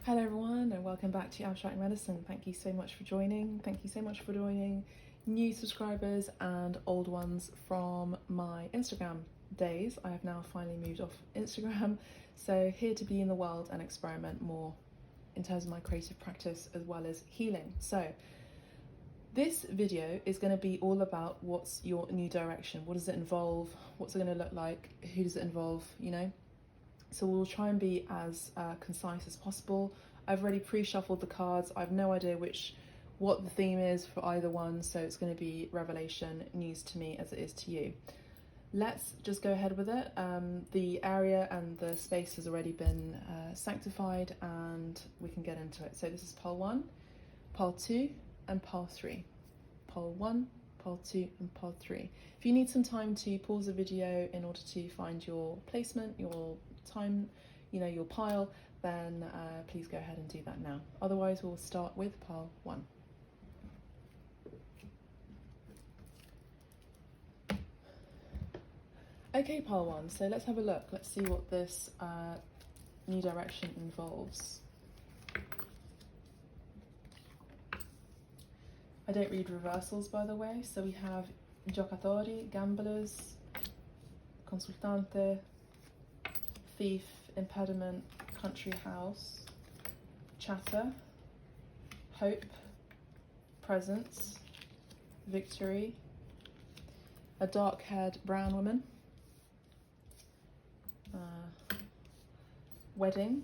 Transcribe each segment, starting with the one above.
Hello everyone and welcome back to Abstract Medicine. Thank you so much for joining. Thank you so much for joining new subscribers and old ones from my Instagram days. I have now finally moved off Instagram, so here to be in the world and experiment more in terms of my creative practice as well as healing. So this video is going to be all about what's your new direction, what does it involve, what's it going to look like, who does it involve, you know? So we'll try and be as concise as possible. I've already pre-shuffled the cards. I have no idea what the theme is for either one, so it's going to be revelation news to me as it is to you. Let's just go ahead with it. The area and the space has already been sanctified and we can get into it. So this is pile 1, pile 2 and pile 3. Pile 1, pile 2 and pile 3. If you need some time to pause the video in order to find your placement, your time, your pile, then please go ahead and do that now. Otherwise we'll start with pile 1. Okay, pile 1, so let's have a look. Let's see what this new direction involves. I don't read reversals, by the way, so we have giocatori, gamblers, consultante, thief, impediment, country house, chatter, hope, presence, victory, a dark-haired brown woman, wedding,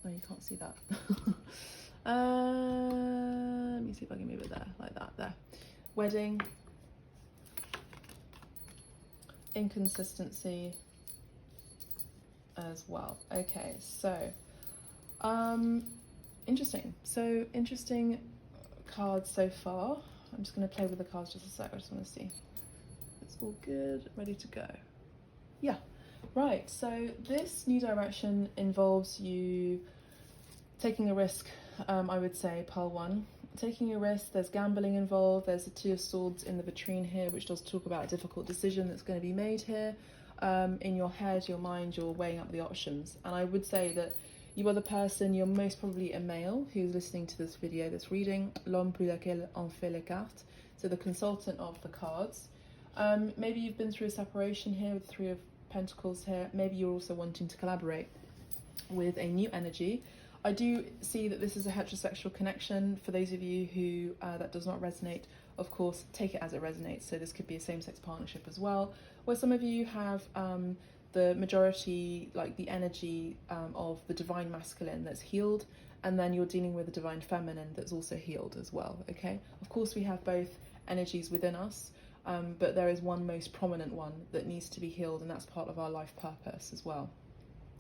oh, you can't see that. Let me see if I can move it there, like that, there. Wedding, inconsistency as well. Okay, so interesting cards so far. I'm just going to play with the cards just a sec. I just want to see it's all good, ready to go. Yeah, right, so this new direction involves you taking a risk. I would say pile 1, taking a risk. There's gambling involved. There's the 2 of Swords in the vitrine here, which does talk about a difficult decision that's going to be made here. In your head, your mind, you're weighing up the options. And I would say that you are the person, you're most probably a male who's listening to this video, this reading, l'homme pour lequel on fait les cartes, so the consultant of the cards. Maybe you've been through a separation here with 3 of Pentacles here. Maybe you're also wanting to collaborate with a new energy. I do see that this is a heterosexual connection. For those of you who that does not resonate, of course, take it as it resonates. So this could be a same-sex partnership as well, where some of you have the majority, like the energy of the divine masculine that's healed, and then you're dealing with the divine feminine that's also healed as well, okay? Of course, we have both energies within us, but there is one most prominent one that needs to be healed, and that's part of our life purpose as well.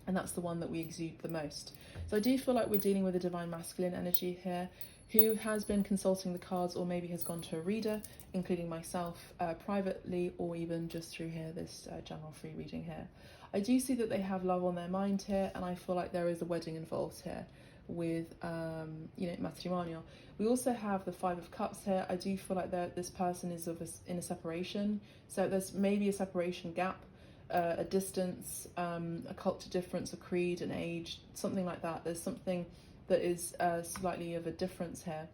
And that's the one that we exude the most. So I do feel like we're dealing with a divine masculine energy here who has been consulting the cards, or maybe has gone to a reader, including myself, privately, or even just through here, this general free reading here. I do see that they have love on their mind here, and I feel like there is a wedding involved here with, matrimonio. We also have the 5 of Cups here. I do feel like this person is in a separation. So there's maybe a separation gap, a distance, a culture difference, a creed, an age, something like that. There's something that is slightly of a difference here,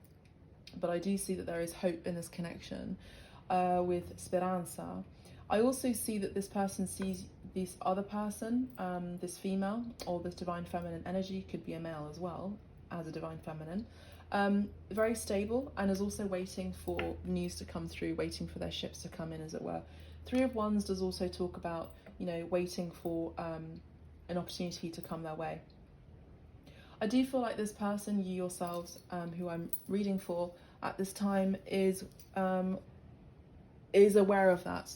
but I do see that there is hope in this connection with Speranza. I also see that this person sees this other person, this female, or this divine feminine energy, could be a male as well, as a divine feminine, very stable, and is also waiting for news to come through, waiting for their ships to come in, as it were. 3 of Wands does also talk about, waiting for an opportunity to come their way. I do feel like this person, you yourselves, who I'm reading for at this time, is aware of that,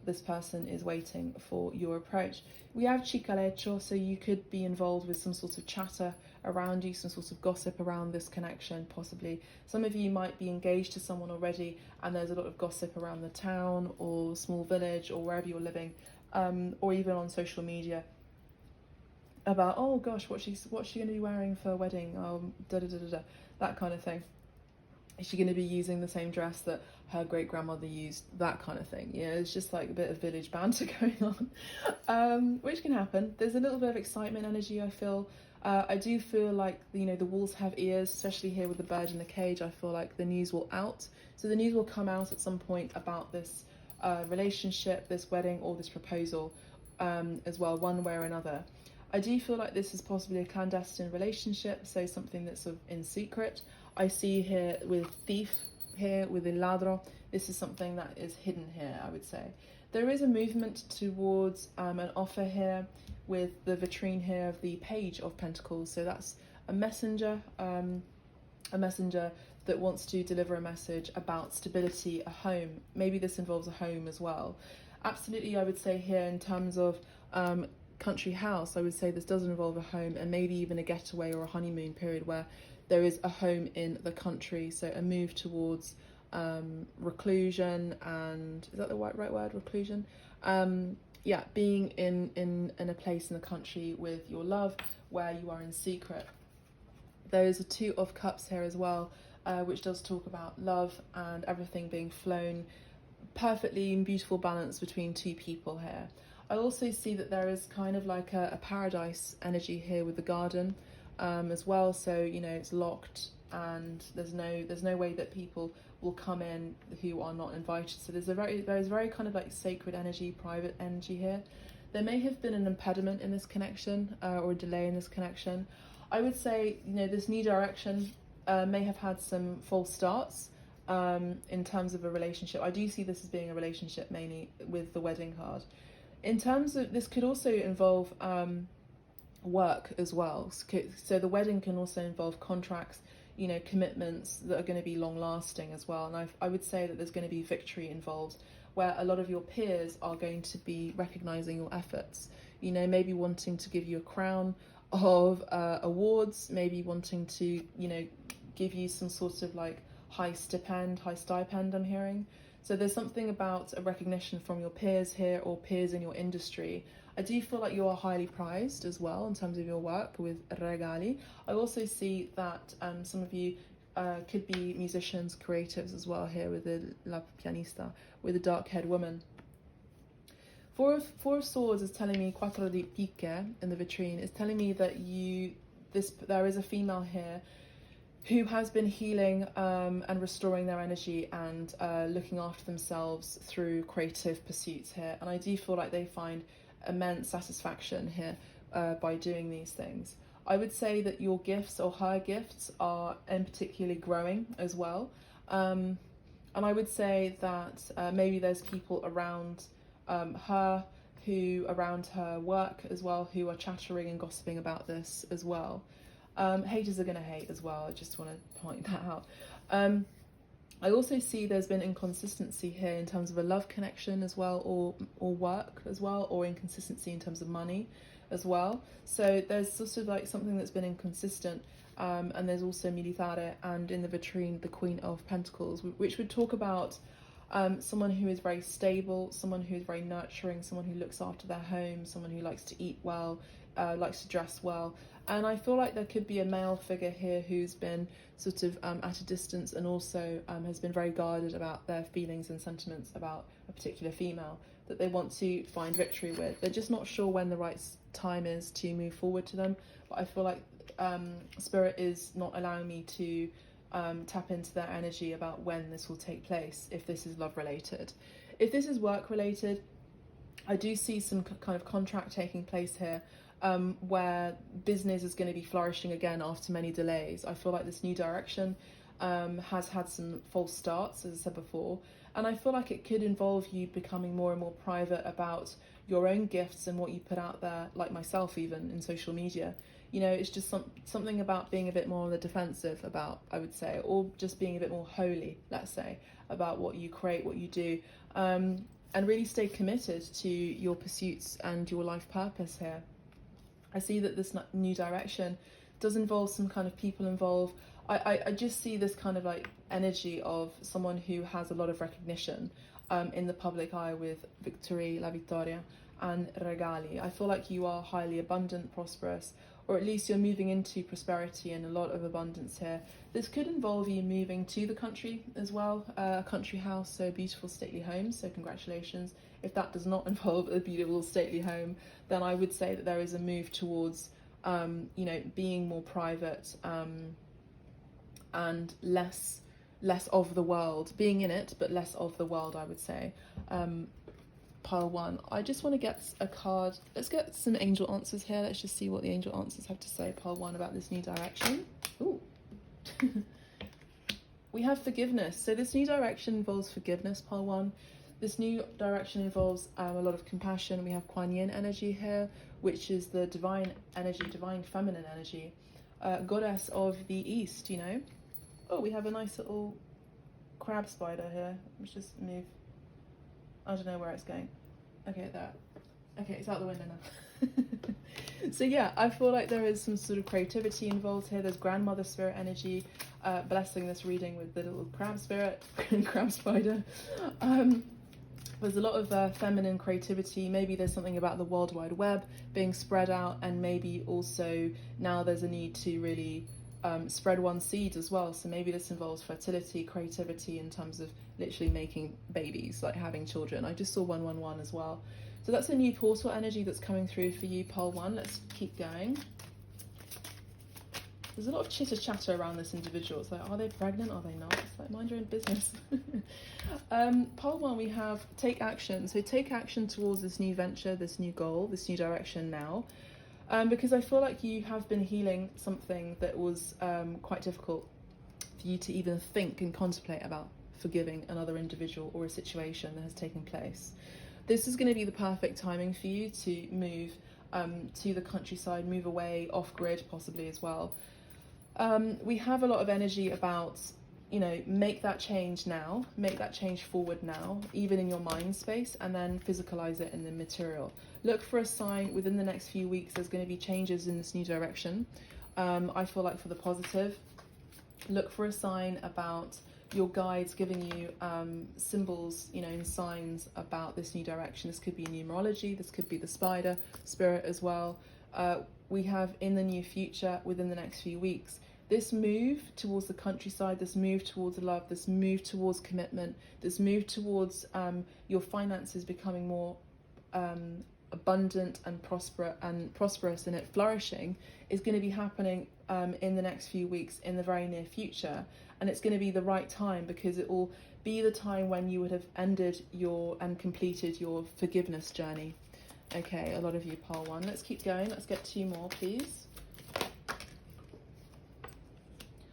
this person is waiting for your approach. We have chicalecho, so you could be involved with some sort of chatter around you, some sort of gossip around this connection, possibly. Some of you might be engaged to someone already, and there's a lot of gossip around the town or small village or wherever you're living, or even on social media about, oh gosh, what's she going to be wearing for a wedding, that kind of thing. Is she going to be using the same dress that her great grandmother used, that kind of thing. You know, it's just like a bit of village banter going on, which can happen. There's a little bit of excitement energy, I feel. I do feel like, you know, the walls have ears, especially here with the bird in the cage. I feel like the news will out. So the news will come out at some point about this relationship, this wedding, or this proposal as well, one way or another. I do feel like this is possibly a clandestine relationship, so something that's sort of in secret. I see here with thief, here with the ladro, this is something that is hidden here, I would say. There is a movement towards an offer here with the vitrine here of the Page of Pentacles. So that's a messenger that wants to deliver a message about stability, a home. Maybe this involves a home as well. Absolutely, I would say here in terms of country house, I would say this does involve a home and maybe even a getaway or a honeymoon period where there is a home in the country. So a move towards reclusion, and is that the right word, reclusion? Yeah, being in a place in the country with your love where you are in secret. There is a Two of Cups here as well, which does talk about love and everything being flown perfectly in beautiful balance between two people here. I also see that there is kind of like a paradise energy here with the garden as well. So, you know, it's locked and there's no way that people will come in who are not invited. So there's very kind of like sacred energy, private energy here. There may have been an impediment in this connection or a delay in this connection. I would say, you know, this new direction may have had some false starts in terms of a relationship. I do see this as being a relationship mainly with the wedding card. In terms of, this could also involve work as well. So the wedding can also involve contracts, you know, commitments that are going to be long lasting as well. And I would say that there's going to be victory involved, where a lot of your peers are going to be recognizing your efforts, you know, maybe wanting to give you a crown of awards, maybe wanting to, you know, give you some sort of like high stipend I'm hearing. So there's something about a recognition from your peers here or peers in your industry. I do feel like you are highly prized as well in terms of your work with regali. I also see that some of you could be musicians, creatives as well here with the la pianista, with the dark-haired woman. Four of Swords is telling me, Quattro di Picche in the vitrine, is telling me that there is a female here who has been healing and restoring their energy and looking after themselves through creative pursuits here. And I do feel like they find immense satisfaction here by doing these things. I would say that your gifts or her gifts are in particularly growing as well. And I would say that maybe there's people around her around her work as well, who are chattering and gossiping about this as well. Haters are going to hate as well. I just want to point that out. I also see there's been inconsistency here in terms of a love connection as well, or work as well, or inconsistency in terms of money as well. So there's sort of like something that's been inconsistent. And there's also Militare, and in the vitrine, the Queen of Pentacles, which would talk about someone who is very stable, someone who is very nurturing, someone who looks after their home, someone who likes to eat well, likes to dress well. And I feel like there could be a male figure here who's been sort of at a distance and also has been very guarded about their feelings and sentiments about a particular female that they want to find victory with. They're just not sure when the right time is to move forward to them. But I feel like Spirit is not allowing me to tap into their energy about when this will take place, if this is love related. If this is work related, I do see some kind of contract taking place here, where business is going to be flourishing again after many delays. I feel like this new direction has had some false starts, as I said before, and I feel like it could involve you becoming more and more private about your own gifts and what you put out there, like myself even in social media. You know, it's just something about being a bit more on the defensive about, I would say, or just being a bit more holy, let's say, about what you create, what you do, and really stay committed to your pursuits and your life purpose here. I see that this new direction does involve some kind of people involved. I just see this kind of like energy of someone who has a lot of recognition in the public eye with Victory, La Vittoria, and Regali. I feel like you are highly abundant, prosperous, or at least you're moving into prosperity and a lot of abundance here. This could involve you moving to the country as well, a country house, so a beautiful stately home, so congratulations. If that does not involve a beautiful stately home, then I would say that there is a move towards, you know, being more private and less of the world, being in it, but less of the world, I would say. Pile 1. I just want to get a card. Let's get some angel answers here. Let's just see what the angel answers have to say, pile 1, about this new direction. Ooh. We have forgiveness. So this new direction involves forgiveness, pile 1. This new direction involves a lot of compassion. We have Kuan Yin energy here, which is the divine energy, divine feminine energy, goddess of the East, you know. Oh, we have a nice little crab spider here. Let's just move. I don't know where it's going. Okay, there. Okay, it's out the window now. So yeah, I feel like there is some sort of creativity involved here. There's grandmother spirit energy, blessing this reading with the little crab spirit, crab spider. There's a lot of feminine creativity. Maybe there's something about the World Wide Web being spread out, and maybe also now there's a need to really spread one's seeds as well. So maybe this involves fertility, creativity in terms of literally making babies, like having children. I just saw 111 as well. So that's a new portal energy that's coming through for you, pile 1. Let's keep going. There's a lot of chitter chatter around this individual. It's like, are they pregnant? Are they not? It's like, mind your own business. Pile 1, we have take action. So take action towards this new venture, this new goal, this new direction now. Because I feel like you have been healing something that was quite difficult for you to even think and contemplate about forgiving another individual or a situation that has taken place. This is going to be the perfect timing for you to move to the countryside, move away, off-grid possibly as well. We have a lot of energy about, you know, make that change now, make that change forward now, even in your mind space, and then physicalize it in the material. Look for a sign within the next few weeks. There's going to be changes in this new direction. I feel like for the positive. Look for a sign about your guides giving you symbols, you know, and signs about this new direction. This could be numerology, this could be the spider spirit as well. We have in the near future, within the next few weeks, this move towards the countryside, this move towards love, this move towards commitment, this move towards your finances becoming more abundant and prosperous and it flourishing is going to be happening in the next few weeks, in the very near future. And it's going to be the right time because it will be the time when you would have ended and completed your forgiveness journey. Okay, a lot of you, pile 1. Let's keep going. Let's get 2 more, please.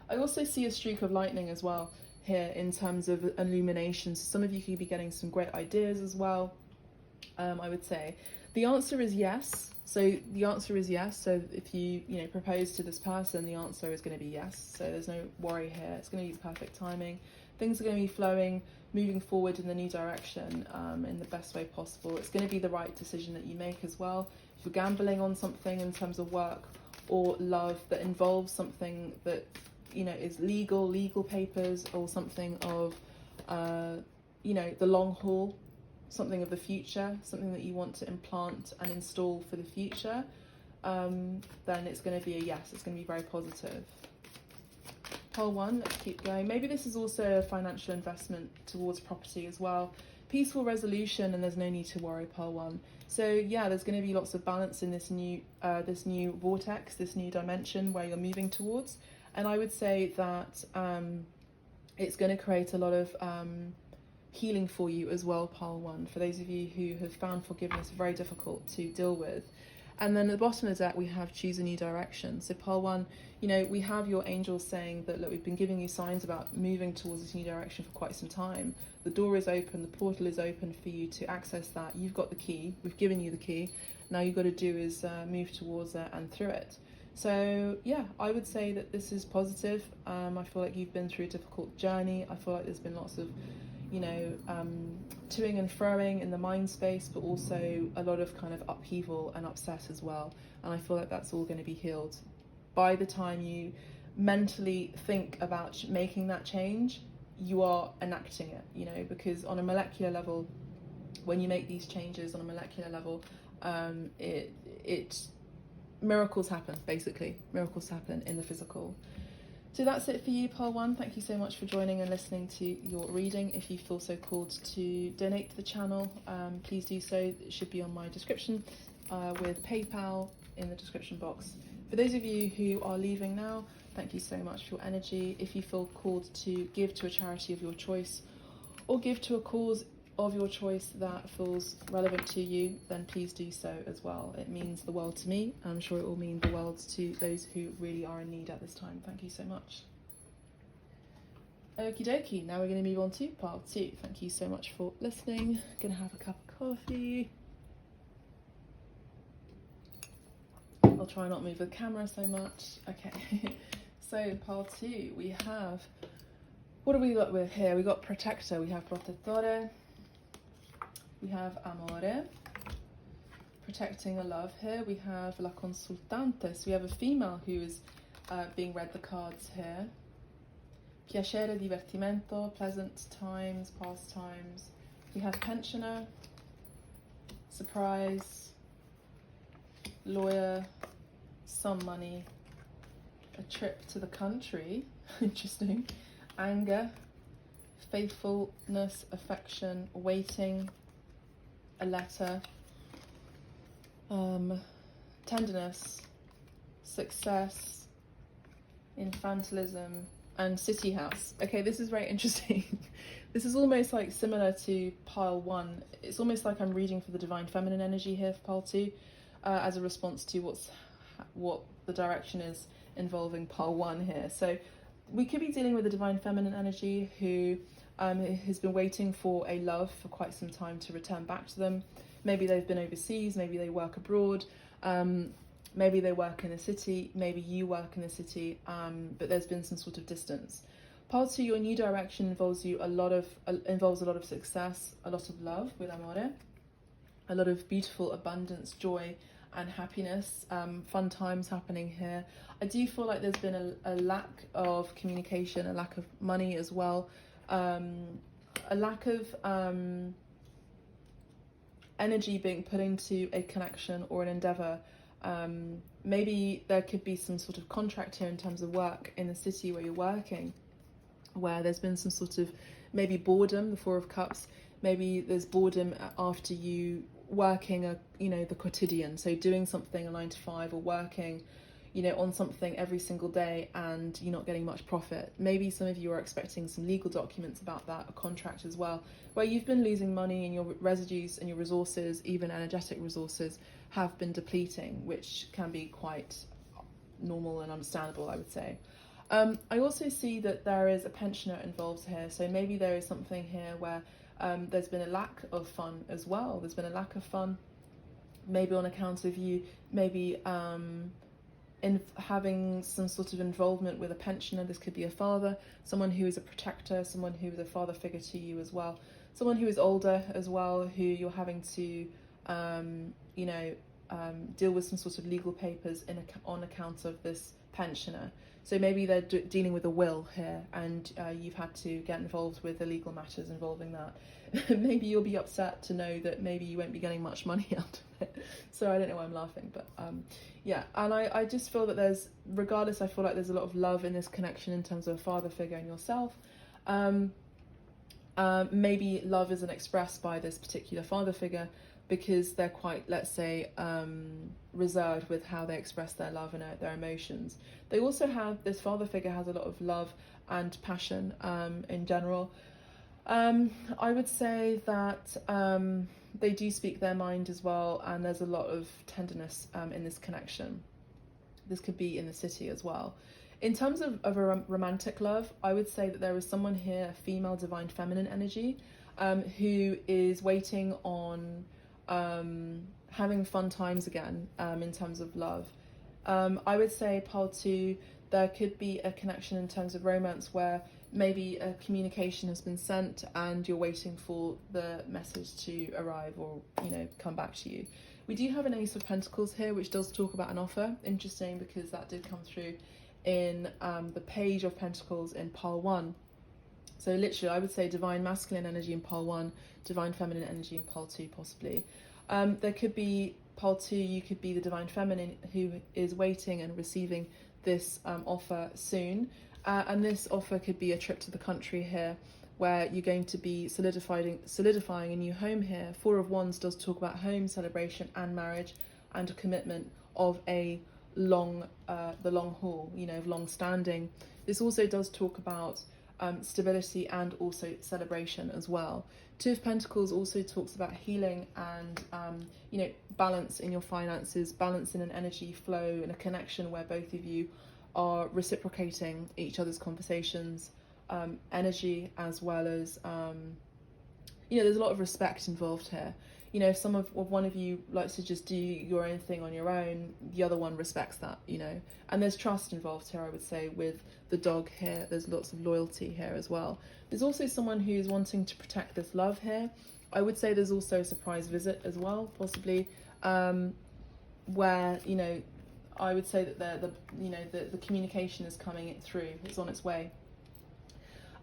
I also see a streak of lightning as well here in terms of illumination. So some of you could be getting some great ideas as well, I would say. The answer is yes. So the answer is yes. So if you propose to this person, the answer is going to be yes. So there's no worry here. It's going to be the perfect timing. Things are going to be flowing, moving forward in the new direction in the best way possible. It's going to be the right decision that you make as well. If you're gambling on something in terms of work or love that involves something that is legal papers, or something of the long haul, something of the future, something that you want to implant and install for the future, then it's going to be a yes. It's going to be very positive. Pile 1, let's keep going. Maybe this is also a financial investment towards property as well. Peaceful resolution, and there's no need to worry, pile 1. So yeah, there's going to be lots of balance in this new vortex, this new dimension where you're moving towards. And I would say that it's going to create a lot of healing for you as well, pile 1, for those of you who have found forgiveness very difficult to deal with. And then at the bottom of the deck, we have choose a new direction. So pile 1, we have your angels saying that, look, we've been giving you signs about moving towards this new direction for quite some time. The door is open, the portal is open for you to access that. You've got the key, we've given you the key. Now you've got to do is move towards it and through it. So yeah, I would say that this is positive. I feel like you've been through a difficult journey. I feel like there's been lots of toing and froing in the mind space, but also a lot of kind of upheaval and upset as well. And I feel like that's all going to be healed by the time you mentally think about making that change. you are enacting it, you know, because on a molecular level, when you make these changes on a molecular level, it miracles happen, basically. Miracles happen in the physical. So that's it for you, Pile 1. Thank you so much for joining and listening to your reading. If you feel so called to donate to the channel, please do so. It should be on my description with PayPal in the description box. For those of you who are leaving now, thank you so much for your energy. If you feel called to give to a charity of your choice or give to a cause of your choice that feels relevant to you, then please do so as well. It means the world to me. I'm sure it will mean the world to those who really are in need at this time. Thank you so much. Okie dokie, now we're going to move on to part 2. Thank you so much for listening. Gonna have a cup of coffee. I'll try not move the camera so much. Okay, so in part 2 we have, what do we got with here? We got protector, we have protettore, we have amore, protecting a love here. We have la consultante, so we have a female who is being read the cards here. Piacere, divertimento, pleasant times, pastimes. We have pensioner, surprise, lawyer, some money, a trip to the country, interesting, anger, faithfulness, affection, waiting, a letter, tenderness, success, infantilism, and city house. Okay, this is very interesting. This is almost like similar to pile 1. It's almost like I'm reading for the divine feminine energy here for pile 2, as a response to what the direction is involving pile 1 here. So we could be dealing with a divine feminine energy who has been waiting for a love for quite some time to return back to them. Maybe they've been overseas, maybe they work abroad, maybe they work in a city, maybe you work in a city, but there's been some sort of distance. Part 2, your new direction involves a lot of success, a lot of love with amore, a lot of beautiful abundance, joy and happiness, fun times happening here. I do feel like there's been a lack of communication, a lack of money as well, a lack of energy being put into a connection or an endeavour. Maybe there could be some sort of contract here in terms of work in the city where you're working, where there's been some sort of maybe boredom, the 4 of Cups. Maybe there's boredom after you working the quotidian, so doing something a 9 to 5 or working on something every single day and you're not getting much profit. Maybe some of you are expecting some legal documents about that, a contract as well, where you've been losing money and your residues and your resources, even energetic resources, have been depleting, which can be quite normal and understandable, I would say. I also see that there is a pensioner involved here, so maybe there is something here where there's been a lack of fun as well. There's been a lack of fun, maybe on account of you, maybe in having some sort of involvement with a pensioner. This could be a father, someone who is a protector, someone who is a father figure to you as well, someone who is older as well, who you're having to, deal with some sort of legal papers on account of this pensioner. So maybe they're dealing with a will here, and you've had to get involved with the legal matters involving that. Maybe you'll be upset to know that maybe you won't be getting much money out of it. So I don't know why I'm laughing, but yeah. And I just feel that regardless, I feel like there's a lot of love in this connection in terms of a father figure and yourself. Maybe love isn't expressed by this particular father figure because they're quite, let's say, reserved with how they express their love and their emotions. They also have, this father figure has a lot of love and passion in general. I would say that they do speak their mind as well, and there's a lot of tenderness in this connection. This could be in the city as well. In terms of a romantic love, I would say that there is someone here, a female divine feminine energy, who is waiting on having fun times again in terms of love. I would say part 2, there could be a connection in terms of romance where maybe a communication has been sent and you're waiting for the message to arrive or come back to you. We do have an Ace of Pentacles here, which does talk about an offer. Interesting, because that did come through in the Page of Pentacles in pile 1. So literally, I would say divine masculine energy in pole 1, divine feminine energy in pole 2, possibly. There could be pole 2, you could be the divine feminine who is waiting and receiving this offer soon. And this offer could be a trip to the country here, where you're going to be solidifying a new home here. 4 of Wands does talk about home, celebration and marriage, and a commitment of the long haul, of long standing. This also does talk about stability and also celebration as well. 2 of Pentacles also talks about healing and balance in your finances, balance in an energy flow and a connection where both of you are reciprocating each other's conversations, energy, as well as there's a lot of respect involved here. If one of you likes to just do your own thing on your own, the other one respects that, and there's trust involved here. I would say with the dog here, there's lots of loyalty here as well. There's also someone who's wanting to protect this love here. I would say there's also a surprise visit as well, possibly, where I would say that the communication is coming through, it's on its way.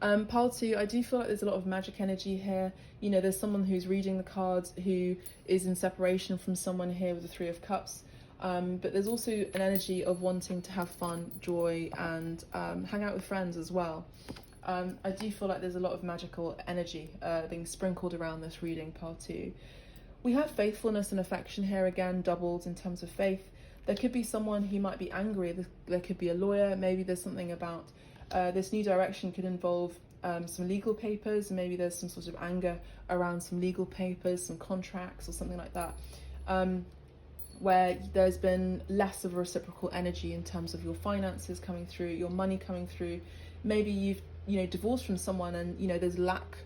Pile 2, I do feel like there's a lot of magic energy here. There's someone who's reading the cards who is in separation from someone here with the 3 of Cups. But there's also an energy of wanting to have fun, joy, and hang out with friends as well. I do feel like there's a lot of magical energy being sprinkled around this reading, Pile 2. We have faithfulness and affection here again, doubled in terms of faith. There could be someone who might be angry. There could be a lawyer. Maybe there's something about this new direction could involve some legal papers. Maybe there's some sort of anger around some legal papers, some contracts or something like that, where there's been less of a reciprocal energy in terms of your finances coming through, your money coming through. Maybe you've divorced from someone and there's lack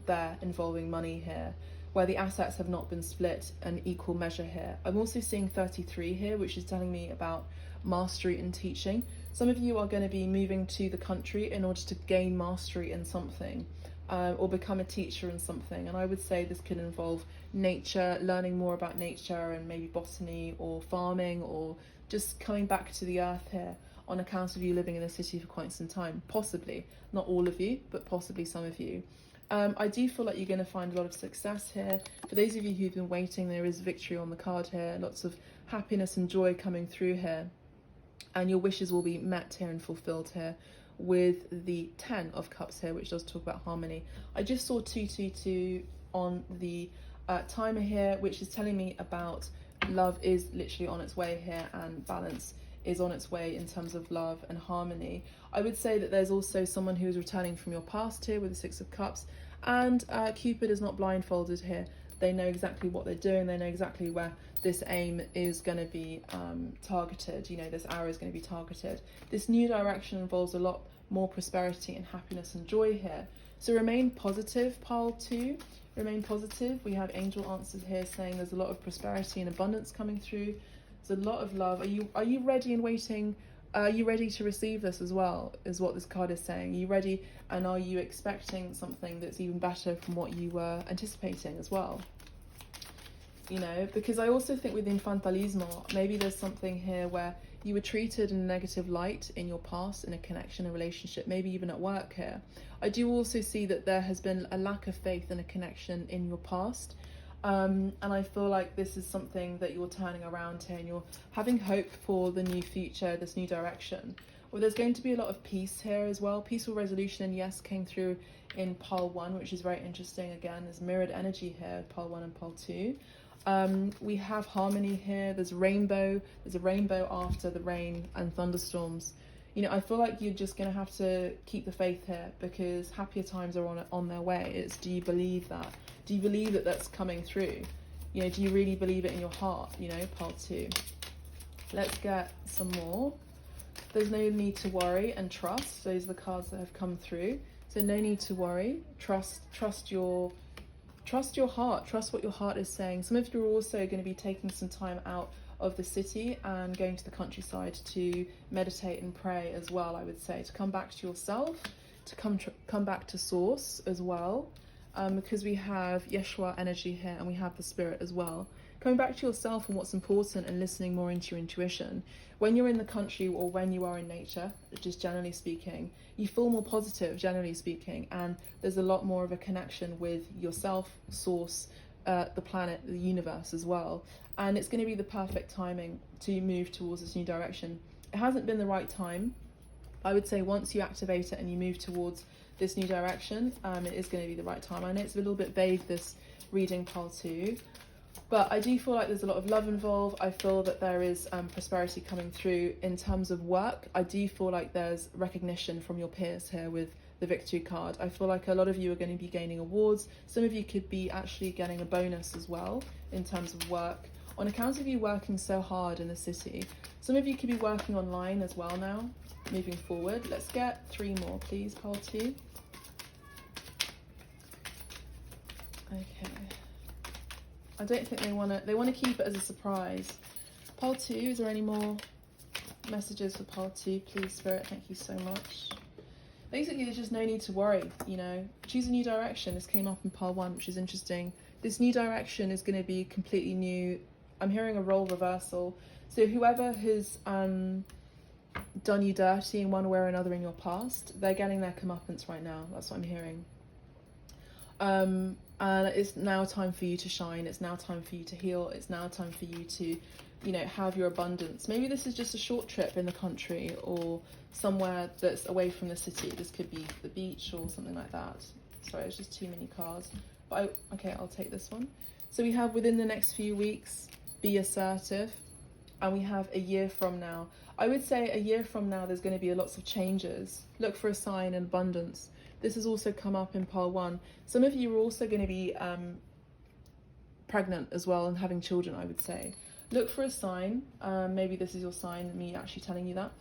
there involving money here, where the assets have not been split in equal measure here. I'm also seeing 33 here, which is telling me about mastery in teaching. Some of you are going to be moving to the country in order to gain mastery in something, or become a teacher in something. And I would say this could involve nature, learning more about nature and maybe botany or farming, or just coming back to the earth here on account of you living in the city for quite some time. Possibly, not all of you, but possibly some of you. I do feel like you're going to find a lot of success here. For those of you who've been waiting, there is victory on the card here, lots of happiness and joy coming through here. And your wishes will be met here and fulfilled here with the 10 of Cups here, which does talk about harmony. I just saw 222 on the timer here, which is telling me about love is literally on its way here and balance is on its way in terms of love and harmony. I would say that there's also someone who is returning from your past here with the 6 of Cups, and Cupid is not blindfolded here. They know exactly what they're doing. They know exactly where this aim is going to be targeted. This arrow is going to be targeted. This new direction involves a lot more prosperity and happiness and joy here. So remain positive, Pile 2. Remain positive. We have angel answers here saying there's a lot of prosperity and abundance coming through. There's a lot of love. Are you ready and waiting? Are you ready to receive this as well, is what this card is saying. Are you ready, and are you expecting something that's even better from what you were anticipating as well? Because I also think with Infantalismo, maybe there's something here where you were treated in a negative light in your past, in a connection, a relationship, maybe even at work here. I do also see that there has been a lack of faith in a connection in your past. And I feel like this is something that you're turning around here and you're having hope for the new future, this new direction. Well, there's going to be a lot of peace here as well. Peaceful resolution, and yes, came through in Pile 1, which is very interesting. Again, there's mirrored energy here, Pile 1 and Pile 2. We have harmony here. There's rainbow. There's a rainbow after the rain and thunderstorms. I feel like you're just going to have to keep the faith here, because happier times are on their way. It's, do you believe that? Do you believe that that's coming through? Do you really believe it in your heart? Pile 2. Let's get some more. There's no need to worry and trust. Those are the cards that have come through. So no need to worry. Trust your heart. Trust what your heart is saying. Some of you are also going to be taking some time out of the city and going to the countryside to meditate and pray as well. I would say to come back to yourself, to come back to source as well. because we have Yeshua energy here and we have the spirit as well. Coming back to yourself and what's important and listening more into your intuition. When you're in the country or when you are in nature, just generally speaking, you feel more positive, generally speaking, and there's a lot more of a connection with yourself, source, the planet, the universe as well. And it's going to be the perfect timing to move towards this new direction. It hasn't been the right time. I would say once you activate it and you move towards this new direction, it is going to be the right time. I know it's a little bit vague, this reading, pile 2. But I do feel like there's a lot of love involved. I feel that there is prosperity coming through in terms of work. I do feel like there's recognition from your peers here with the victory card. I feel like a lot of you are going to be gaining awards. Some of you could be actually getting a bonus as well in terms of work, on account of you working so hard in the city. Some of you could be working online as well now, moving forward. Let's get 3 more, please, pile 2. Okay. I don't think they want to keep it as a surprise. Pile 2, is there any more messages for pile 2, please, Spirit? Thank you so much. Basically, there's just no need to worry, you know. Choose a new direction. This came up in pile 1, which is interesting. This new direction is going to be completely new. I'm hearing a role reversal. So whoever has done you dirty in one way or another in your past, they're getting their comeuppance right now. That's what I'm hearing. And it's now time for you to shine. It's now time for you to heal. It's now time for you to, you know, have your abundance. Maybe this is just a short trip in the country or somewhere that's away from the city. This could be the beach or something like that. Sorry, it's just too many cards. But okay, I'll take this one. So we have within the next few weeks, be assertive. And we have a year from now. I would say a year from now, there's going to be lots of changes. Look for a sign in abundance. This has also come up in pile 1. Some of you are also going to be pregnant as well and having children, I would say. Look for a sign. Maybe this is your sign, me actually telling you that.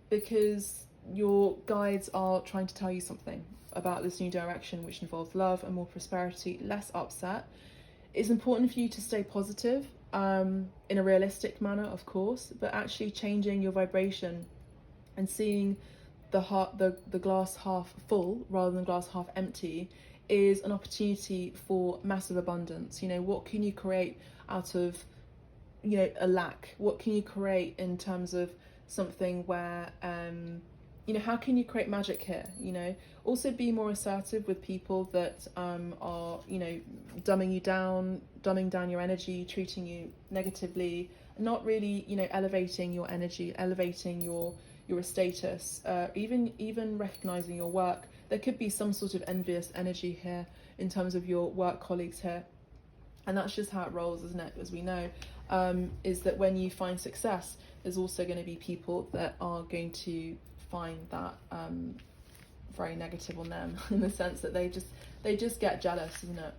Because your guides are trying to tell you something about this new direction, which involves love and more prosperity, less upset. It's important for you to stay positive in a realistic manner, of course, but actually changing your vibration and seeing the glass half full rather than glass half empty is an opportunity for massive abundance. You know, what can you create out of, you know, a lack? What can you create in terms of something where, you know, how can you create magic here? You know, also be more assertive with people that are, you know, dumbing down your energy, treating you negatively, not really, you know, elevating your energy, elevating your status, even recognizing your work. There could be some sort of envious energy here in terms of your work colleagues here, and that's just how it rolls, isn't it? As we know, is that when you find success, there's also going to be people that are going to find that very negative on them in the sense that they just get jealous, isn't it?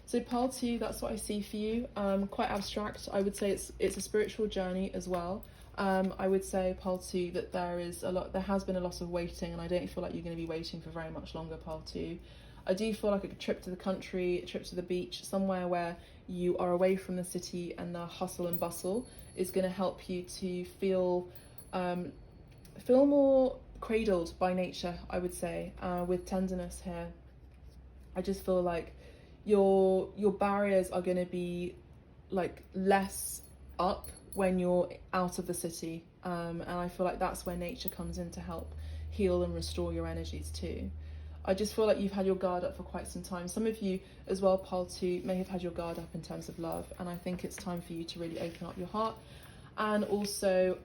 So pile 2, that's what I see for you. Quite abstract. I would say it's a spiritual journey as well. I would say, pile 2, that there has been a lot of waiting, and I don't feel like you're going to be waiting for very much longer, pile 2. I do feel like a trip to the country, a trip to the beach, somewhere where you are away from the city and the hustle and bustle is going to help you to feel more cradled by nature, I would say, with tenderness here. I just feel like your barriers are going to be like less up when you're out of the city, and I feel like that's where nature comes in to help heal and restore your energies too. I just feel like you've had your guard up for quite some time. Some of you as well, pile 2, may have had your guard up in terms of love, and I think it's time for you to really open up your heart and also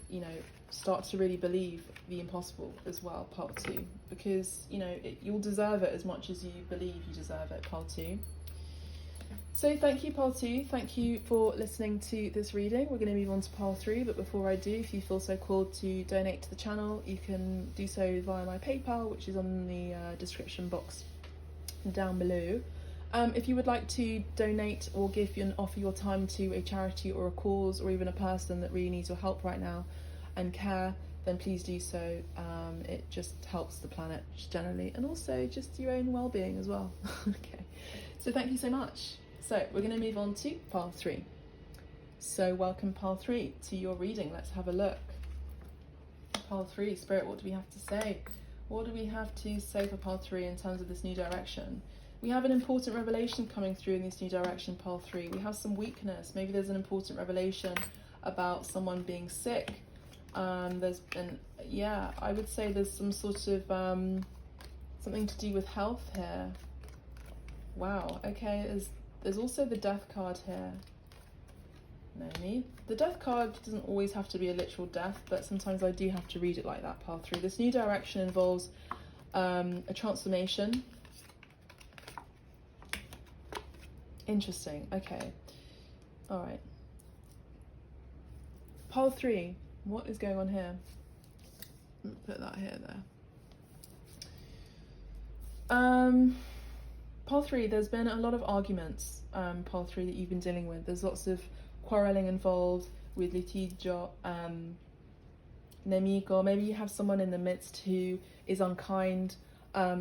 you know, start to really believe the impossible as well, pile 2, because you know you'll deserve it as much as you believe you deserve it, pile 2. So thank you, pile 2. Thank you for listening to this reading. We're going to move on to pile 3, but before I do, if you feel so called to donate to the channel, you can do so via my PayPal, which is on the description box down below. If you would like to donate or offer your time to a charity or a cause or even a person that really needs your help right now and care, then please do so. It just helps the planet just generally, and also just your own well-being as well. Okay, so thank you so much. So we're going to move on to pile 3. So welcome, pile 3, to your reading. Let's have a look. Pile 3, Spirit, what do we have to say? What do we have to say for pile 3 in terms of this new direction? We have an important revelation coming through in this new direction, pile 3. We have some weakness. Maybe there's an important revelation about someone being sick. There's been, yeah, I would say there's some sort of something to do with health here. Wow, okay, there's also the death card here. Naomi. The death card doesn't always have to be a literal death, but sometimes I do have to read it like that, pile 3. This new direction involves a transformation. Interesting, okay. All right. Pile 3, what is going on here? Put that here, there. Pile 3, there's been a lot of arguments, pile 3, that you've been dealing with. There's lots of quarrelling involved with litigio, nemico. Maybe you have someone in the midst who is unkind,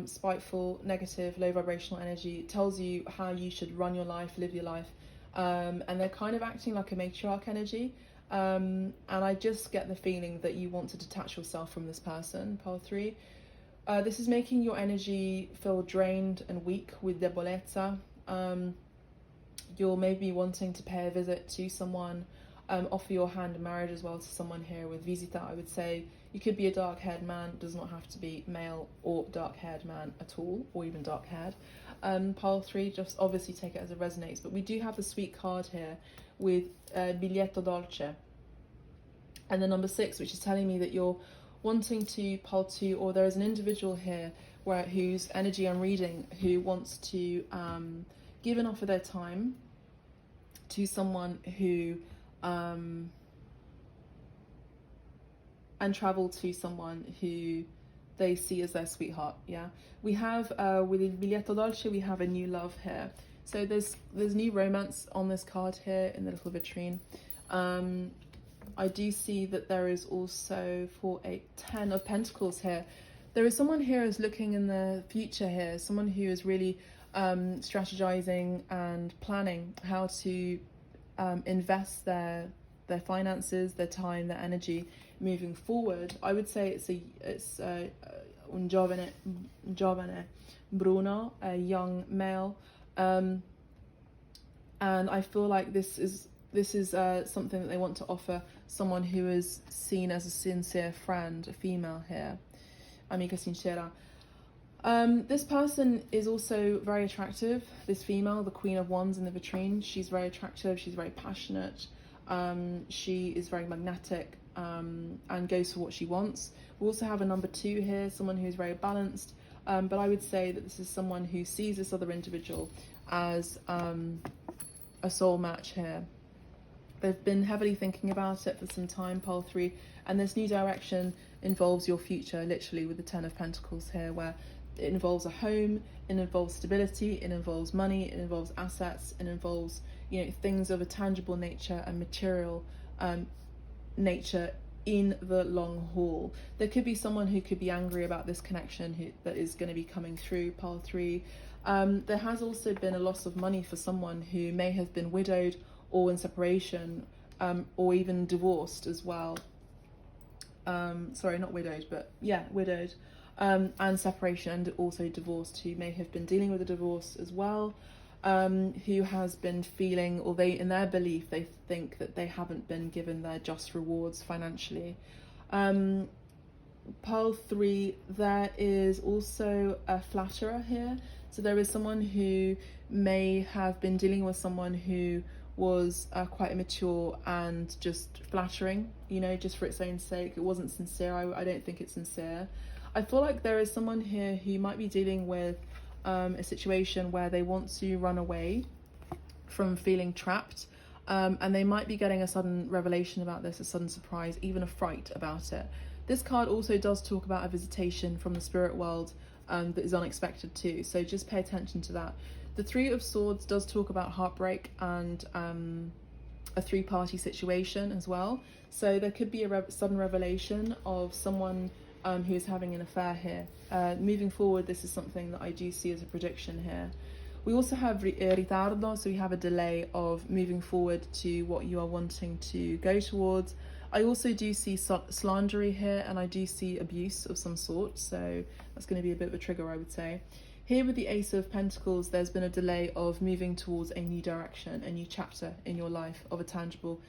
spiteful, negative, low vibrational energy. It tells you how you should run your life, live your life, and they're kind of acting like a matriarch energy. And I just get the feeling that you want to detach yourself from this person, pile 3. This is making your energy feel drained and weak with debolezza. You're maybe wanting to pay a visit to someone, offer your hand in marriage as well to someone here with visita. I would say you could be a dark-haired man, does not have to be male or dark-haired man at all, or even dark-haired. Pile 3, just obviously take it as it resonates, but we do have the sweet card here with biglietto dolce. And the number 6, which is telling me that you're wanting to, pile 2, or there is an individual here whose energy I'm reading who wants to give an offer their time to someone who and travel to someone who they see as their sweetheart. Yeah, we have with il biglietto dolce, we have a new love here. So there's new romance on this card here in the little vitrine. I do see that there is also, for a 10 of Pentacles here, there is someone here who's looking in the future here, someone who is really strategizing and planning how to invest their finances, their time, their energy moving forward. I would say it's un giovane Bruno, a young male, and I feel like this is something that they want to offer someone who is seen as a sincere friend, a female here, amica sincera. This person is also very attractive. This female, the Queen of Wands in the vitrine, she's very attractive, she's very passionate, she is very magnetic, and goes for what she wants. We also have a number 2 here, someone who's very balanced, but I would say that this is someone who sees this other individual as a soul match here. They've been heavily thinking about it for some time, pile 3, and this new direction involves your future, literally, with the 10 of Pentacles here, where it involves a home, it involves stability, it involves money, it involves assets, it involves, things of a tangible nature and material nature in the long haul. There could be someone who could be angry about this connection that is going to be coming through, pile 3. There has also been a loss of money for someone who may have been widowed or in separation, or even divorced as well. Sorry, not widowed, but yeah, widowed, and separation, and also divorced, who may have been dealing with a divorce as well, who has been feeling, or in their belief, they think that they haven't been given their just rewards financially. Pile 3, there is also a flatterer here. So there is someone who may have been dealing with someone who was quite immature and just flattering, just for its own sake. It wasn't sincere. I don't think it's sincere. I feel like there is someone here who might be dealing with a situation where they want to run away from feeling trapped, and they might be getting a sudden revelation about this, a sudden surprise, even a fright about it. This card also does talk about a visitation from the spirit world that is unexpected too, so just pay attention to that. The 3 of Swords does talk about heartbreak and a 3-party situation as well. So there could be a sudden revelation of someone who is having an affair here. Moving forward, this is something that I do see as a prediction here. We also have ritardo, so we have a delay of moving forward to what you are wanting to go towards. I also do see slandery here, and I do see abuse of some sort, so that's going to be a bit of a trigger, I would say. Here with the Ace of Pentacles, there's been a delay of moving towards a new direction, a new chapter in your life of a tangible...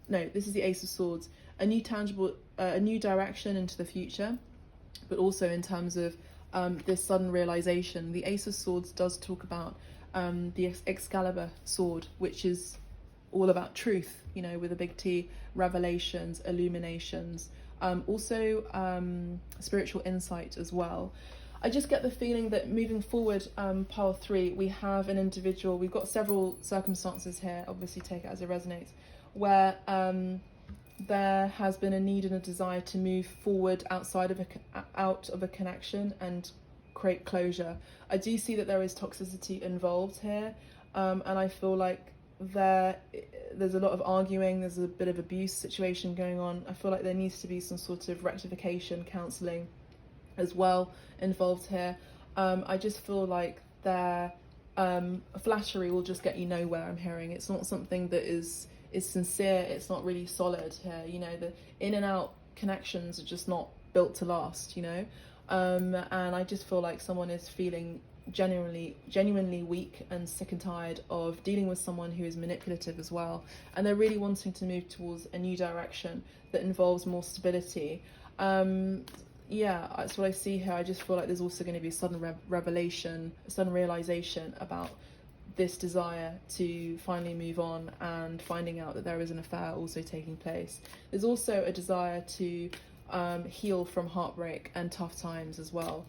No, this is the Ace of Swords. A new tangible, a new direction into the future, but also in terms of this sudden realization. The Ace of Swords does talk about the Excalibur sword, which is all about truth, you know, with a big T, revelations, illuminations, also spiritual insight as well. I just get the feeling that moving forward, pile 3, we have an individual, we've got several circumstances here, obviously take it as it resonates, where there has been a need and a desire to move forward outside of out of a connection and create closure. I do see that there is toxicity involved here, and I feel like there's a lot of arguing, there's a bit of abuse situation going on. I feel like there needs to be some sort of rectification, counselling as well involved here. I just feel like flattery will just get you nowhere, I'm hearing. It's not something that is sincere, it's not really solid here, you know, the in and out connections are just not built to last, you know. And I just feel like someone is feeling genuinely weak and sick and tired of dealing with someone who is manipulative as well, and they're really wanting to move towards a new direction that involves more stability. Yeah, that's what I see here. I just feel like there's also going to be a sudden revelation, a sudden realization about this desire to finally move on, and finding out that there is an affair also taking place. There's also a desire to heal from heartbreak and tough times as well.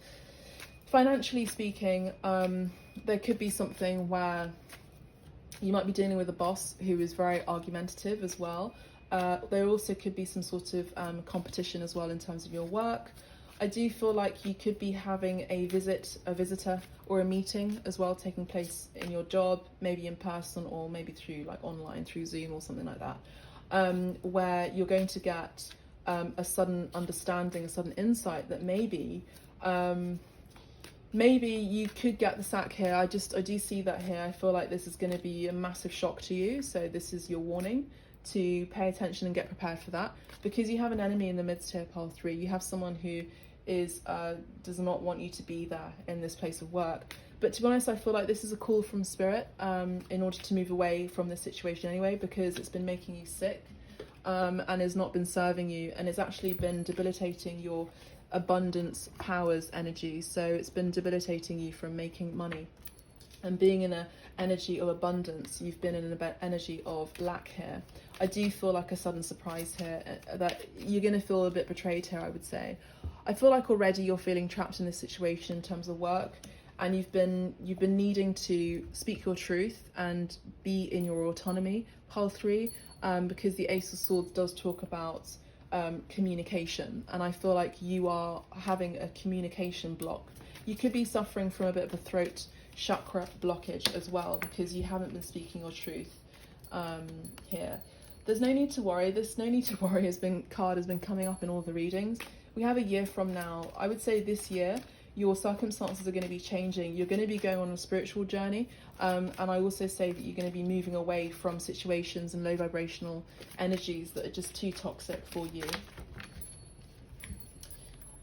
Financially speaking, there could be something where you might be dealing with a boss who is very argumentative as well. There also could be some sort of competition as well in terms of your work. I do feel like you could be having a visitor or a meeting as well taking place in your job, maybe in person or maybe through like online, through Zoom or something like that, where you're going to get a sudden understanding, a sudden insight that maybe you could get the sack here. I do see that here. I feel like this is going to be a massive shock to you, so this is your warning to pay attention and get prepared for that, because you have an enemy in the midst here, pile 3. You have someone who does not want you to be there in this place of work. But to be honest, I feel like this is a call from spirit in order to move away from this situation anyway, because it's been making you sick and has not been serving you, and it's actually been debilitating your abundance powers energy. So it's been debilitating you from making money and being in an energy of abundance. You've been in an energy of lack here. I do feel like a sudden surprise here, that you're going to feel a bit betrayed here, I would say. I feel like already you're feeling trapped in this situation in terms of work, and you've been needing to speak your truth and be in your autonomy, pile 3, because the Ace of Swords does talk about communication, and I feel like you are having a communication block. You could be suffering from a bit of a throat chakra blockage as well, because you haven't been speaking your truth here. There's no need to worry. This no need to worry card has been coming up in all the readings. We have a year from now. I would say this year your circumstances are going to be changing. You're going to be going on a spiritual journey, and I also say that you're going to be moving away from situations and low vibrational energies that are just too toxic for you.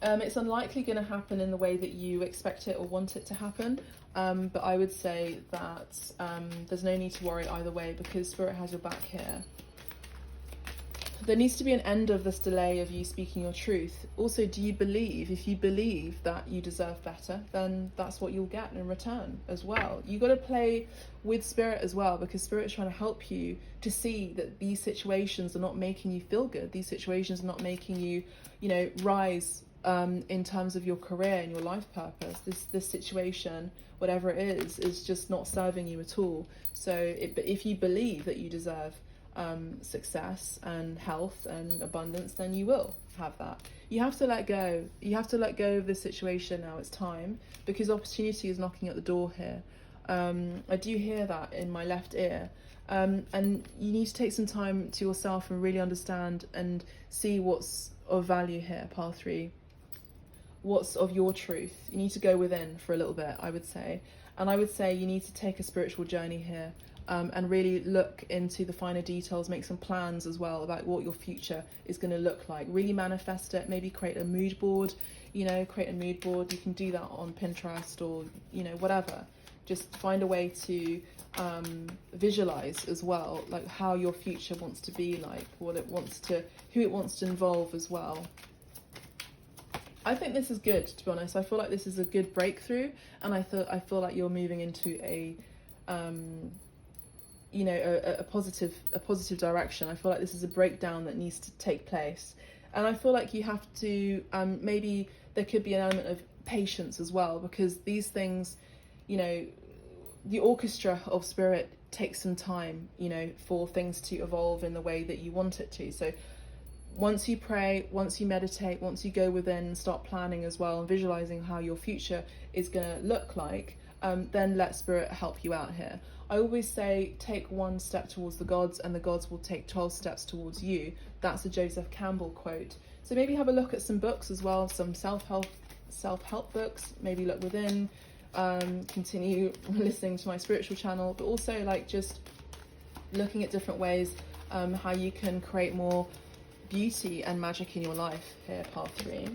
It's unlikely going to happen in the way that you expect it or want it to happen, but I would say that there's no need to worry either way, because Spirit has your back here. There needs to be an end of this delay of you speaking your truth. Also, do you believe, if you believe that you deserve better, then that's what you'll get in return as well. You got to play with Spirit as well, because Spirit is trying to help you to see that these situations are not making you feel good. These situations are not making you, you know, rise in terms of your career and your life purpose. This situation, whatever it is just not serving you at all. So but if you believe that you deserve success and health and abundance, then you will have that. You have to let go. You have to let go of this situation now. It's time, because opportunity is knocking at the door here. I do hear that in my left ear. And you need to take some time to yourself and really understand and see what's of value here, pile 3. What's of your truth. You need to go within for a little bit, I would say. And I would say you need to take a spiritual journey here. and really look into the finer details, make some plans as well about what your future is going to look like. Really manifest it, maybe create a mood board, you know, create a mood board. You can do that on Pinterest or, you know, whatever. Just find a way to visualize as well, like how your future wants to be like, what it wants to, who it wants to involve as well. I think this is good, to be honest. I feel like this is a good breakthrough, and I feel like you're moving into a you know, a positive direction. I feel like this is a breakdown that needs to take place, and I feel like you have to maybe there could be an element of patience as well, because these things, you know, the orchestra of spirit takes some time, you know, for things to evolve in the way that you want it to. So once you pray, once you meditate, once you go within and start planning as well and visualizing how your future is going to look like, then let spirit help you out here. I always say take one step towards the gods and the gods will take 12 steps towards you. That's a Joseph Campbell quote. So maybe have a look at some books as well, some self-help books, maybe look within, continue listening to my spiritual channel, but also like just looking at different ways how you can create more beauty and magic in your life here, part 3.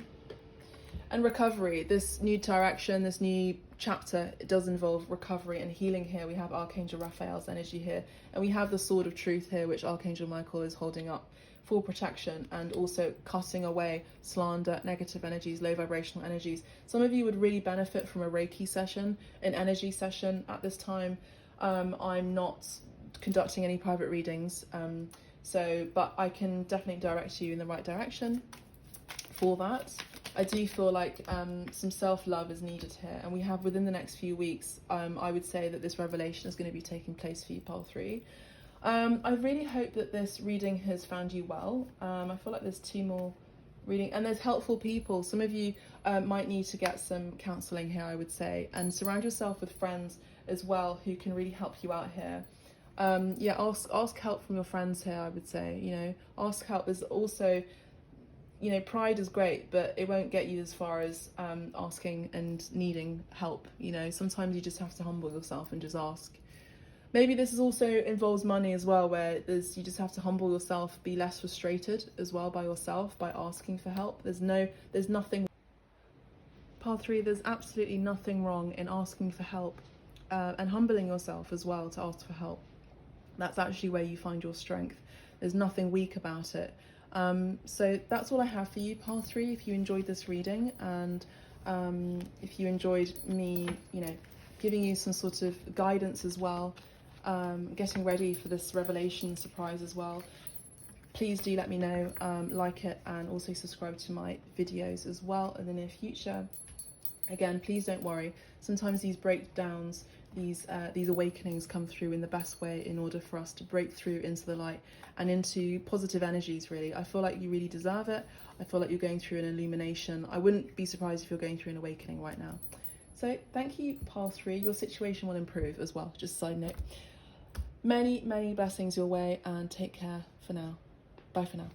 And recovery, this new direction, this new chapter, it does involve recovery and healing here. We have Archangel Raphael's energy here, and we have the sword of truth here, which Archangel Michael is holding up for protection and also cutting away slander, negative energies, low vibrational energies. Some of you would really benefit from a Reiki session, an energy session at this time. I'm not conducting any private readings, but I can definitely direct you in the right direction for that. I do feel like some self-love is needed here, and we have within the next few weeks, I would say that this revelation is going to be taking place for you, part 3. I really hope that this reading has found you well. I feel like there's 2 more reading, and there's helpful people. Some of you might need to get some counselling here, I would say, and surround yourself with friends as well who can really help you out here. Yeah, ask help from your friends here, I would say. You know, ask help. There's also, you know, pride is great, but it won't get you as far as asking and needing help. You know, sometimes you just have to humble yourself and just ask. Maybe this is also involves money as well, where you just have to humble yourself, be less frustrated as well by yourself, by asking for help. There's nothing. Part 3, there's absolutely nothing wrong in asking for help and humbling yourself as well to ask for help. That's actually where you find your strength. There's nothing weak about it. So that's all I have for you, part 3. If you enjoyed this reading, and if you enjoyed me, you know, giving you some sort of guidance as well, getting ready for this revelation surprise as well, please do let me know, like it, and also subscribe to my videos as well in the near future. Again, please don't worry. Sometimes these breakdowns, these awakenings come through in the best way in order for us to break through into the light and into positive energies, really. I feel like you really deserve it. I feel like you're going through an illumination. I wouldn't be surprised if you're going through an awakening right now. So thank you, part 3. Your situation will improve as well, just a side note. Many, many blessings your way, and take care for now. Bye for now.